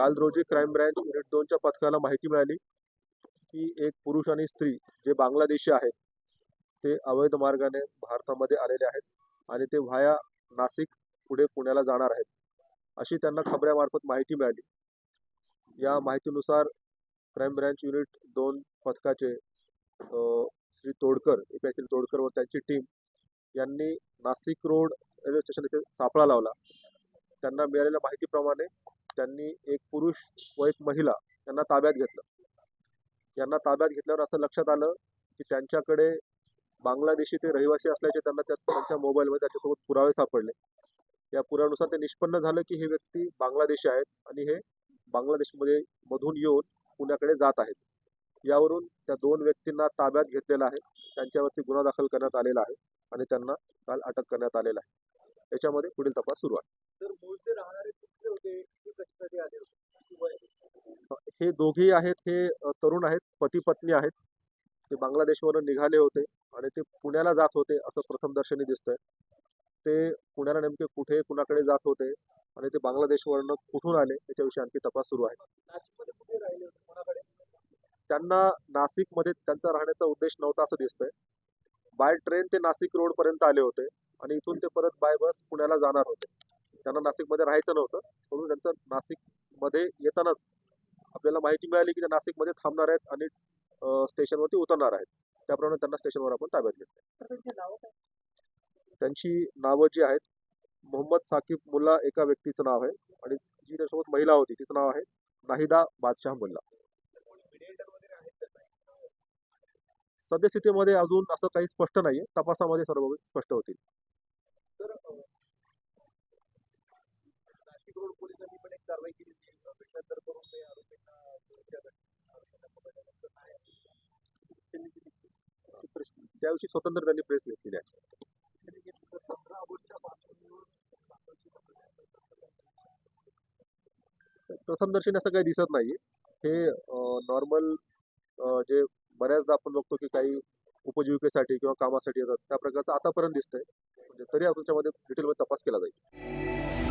काल रोजी crime branch unit 2च्या पथकाला माहिती मिळाली की एक पुरुष आणि स्त्री जे बांगलादेशी आहेत ते अवैध मार्गाने भारतामध्ये आलेले आहेत आणि ते व्हाया नाशिक पुढे पुण्याला जाणार आहेत अशी त्यांना खबऱ्यामार्फत माहिती मिळाली. या माहितीनुसार क्राईम ब्रँच युनिट 2 पथकाचे श्री तोडकर श्री तोडकर व त्यांची टीम यांनी नाशिक रोड रेल्वे स्टेशन येथे सापळा लावला. त्यांना मिळालेल्या माहितीप्रमाणे त्यांनी एक पुरुष व एक महिला यांना ताब्यात घेतलं. यांना ताब्यात घेतल्यावर असं लक्षात आलं की त्यांच्याकडे बांगलादेशी ते रहिवासी असल्याचे त्यांना त्यांच्या मोबाईलमध्ये त्याच्यासोबत पुरावे सापडले. या पुराव्यानुसार ते निष्पन्न झालं की हे व्यक्ती बांगलादेशी आहेत आणि हे बांगलादेशमध्ये मधून येऊन पुण्याकडे जात आहेत. यावरून त्या दोन व्यक्तींना ताब्यात घेतलेलं आहे. त्यांच्यावरती गुन्हा दाखल करण्यात आलेला आहे आणि त्यांना काल अटक करण्यात आलेला आहे. याच्यामध्ये पुढील तपास सुरू आहे. हे दोघेही आहेत, हे तरुण आहेत, पती पत्नी आहेत. ते बांगलादेशवरून निघाले होते आणि ते पुण्याला जात होते असं प्रथमदर्शनी दिसतंय. ते पुण्याला नेमके कुठे कुणाकडे जात होते आणि ते बांगलादेशवरून कुठून आले याच्याविषयी आणखी तपास सुरू आहे. त्यांना नाशिकमध्ये त्यांचा राहण्याचा उद्देश नव्हता असं दिसतंय. बाय ट्रेन ते नाशिक रोड पर्यंत आले होते आणि इथून ते परत बाय बस पुण्याला जाणार होते. त्यांना नाशिकमध्ये राहायचं नव्हतं म्हणून त्यांचं नाशिकमध्ये येतानाच आपल्याला माहिती मिळाली की ते नाशिकमध्ये थांबणार आहेत आणि स्टेशनवरती उतरणार आहेत. त्याप्रमाणे त्यांना स्टेशनवर आपण ताब्यात घेतलं. त्यांची नावं जी आहेत, मोहम्मद साकिब मुल्ला एका व्यक्तीचं नाव आहे आणि जी त्यासोबत महिला होती तिचं नाव आहे नाहिदा बादशाह मुल्ला. सद्यस्थितीमध्ये अजून असं काही स्पष्ट नाहीये. तपासामध्ये सर्व गोष्टी स्पष्ट होतील. त्याविषयी स्वतंत्र त्यांनी प्रेस घेतलेली आहे. प्रथमदर्शनी असं काही दिसत नाहीये. हे नॉर्मल जे बऱ्याचदा आपण बघतो की काही उपजीविकेसाठी किंवा कामासाठी येतात त्या प्रकारचं आतापर्यंत दिसतंय. म्हणजे तरी त्याच्यामध्ये डिटेलमध्ये तपास केला जाईल.